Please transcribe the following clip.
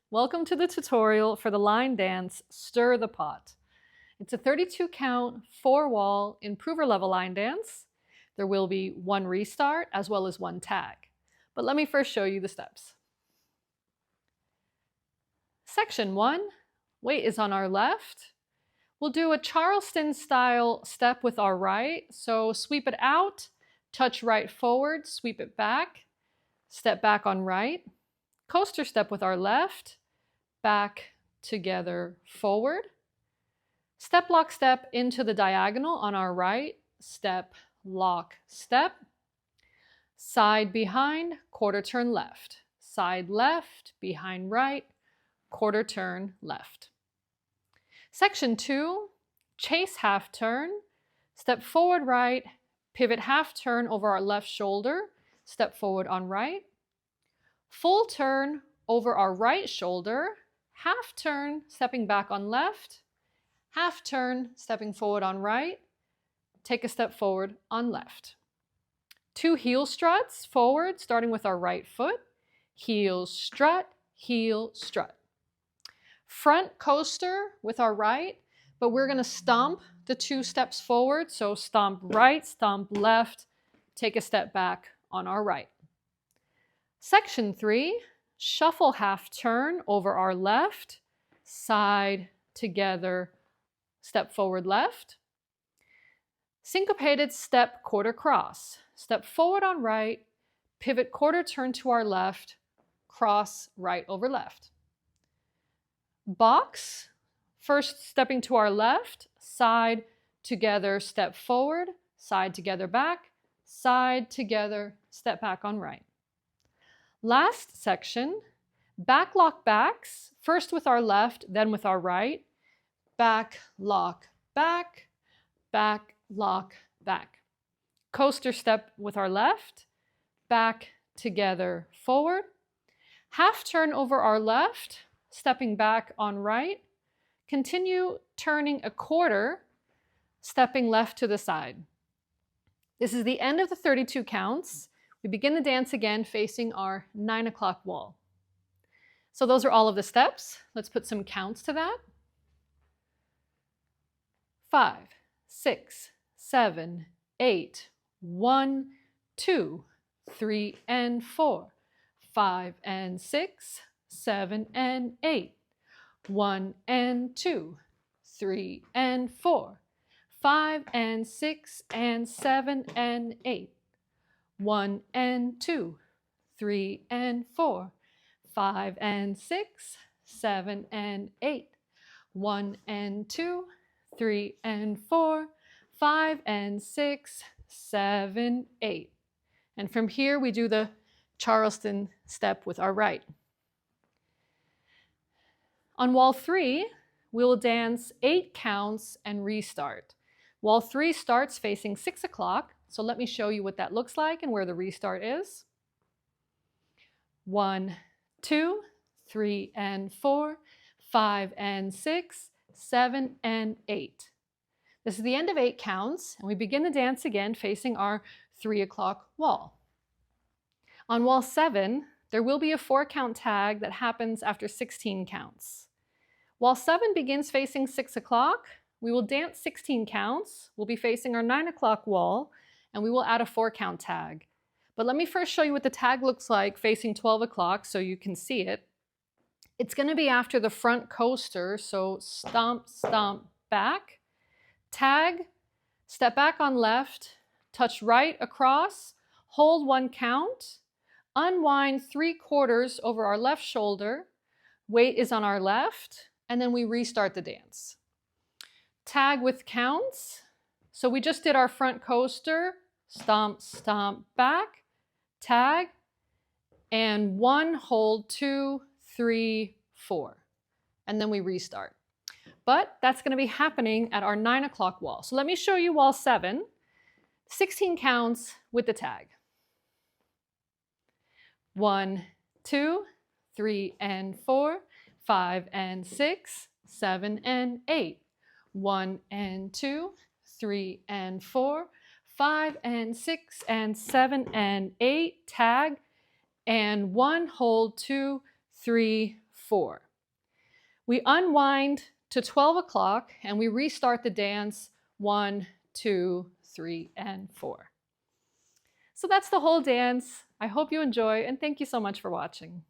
Welcome to the tutorial for the line dance Stir the Pot. It's a 32 count, 4-wall, improver level line dance. There will be one restart as well as one tag. But let me first show you the steps. Section 1, weight is on our left. We'll do a Charleston style step with our right. So sweep it out, touch right forward, sweep it back, step back on right. Coaster step with our left, back, together, forward. Step, lock, step into the diagonal on our right, step, lock, step. Side behind, quarter turn left. Side left, behind right, quarter turn left. Section 2, chase half turn, step forward right, pivot half turn over our left shoulder, step forward on right. Full turn over our right shoulder, half turn, stepping back on left, half turn, stepping forward on right, take a step forward on left. 2 heel struts forward, starting with our right foot, heel strut, heel strut. Front coaster with our right, but we're going to stomp the 2 steps forward, so stomp right, stomp left, take a step back on our right. Section 3, shuffle half turn over our left, side, together, step forward left. Syncopated step quarter cross, step forward on right, pivot quarter turn to our left, cross right over left. Box, first stepping to our left, side, together, step forward, side, together, back, side, together, step back on right. Last section, back lock backs, first with our left, then with our right, back, lock, back, back, lock, back. Coaster step with our left, back, together, forward. Half turn over our left, stepping back on right. Continue turning a quarter, stepping left to the side. This is the end of the 32 counts. We begin the dance again facing our 9 o'clock wall. So those are all of the steps. Let's put some counts to that. 5, 6, 7, 8, 1, 2, 3, and 4, 5 and 6, 7 and 8, 1 and 2, 3 and 4, 5 and 6 and 7 and 8, 1 and 2, 3 and 4, 5 and 6, 7 and 8, 1 and 2, 3 and 4, 5 and 6, 7, 8. And from here we do the Charleston step with our right. On wall 3, we will dance 8 counts and restart. Wall 3 starts facing 6 o'clock. So let me show you what that looks like and where the restart is. 1, 2, 3 and 4, 5 and 6, 7 and 8. This is the end of 8 counts, and we begin the dance again facing our 3 o'clock wall. On wall 7, there will be a 4-count tag that happens after 16 counts. Wall 7 begins facing 6 o'clock. We will dance 16 counts. We'll be facing our 9 o'clock wall, and we will add a 4-count tag. But let me first show you what the tag looks like facing 12 o'clock so you can see it. It's going to be after the front coaster, so stomp, stomp, back. Tag, step back on left, touch right across, hold 1 count, unwind 3/4 over our left shoulder, weight is on our left, and then we restart the dance. Tag with counts. So we just did our front coaster, stomp, stomp, back, tag, and 1, hold 2, 3, 4. And then we restart. But that's going to be happening at our 9 o'clock wall. So let me show you wall 7, 16 counts with the tag. 1, 2, 3 and 4, 5 and 6, 7 and 8, 1 and 2, 3 and 4, 5 and 6 and 7 and 8, tag, and 1, hold 2, 3, 4. We unwind to 12 o'clock and we restart the dance 1, 2, 3, and 4. So that's the whole dance. I hope you enjoy, and thank you so much for watching.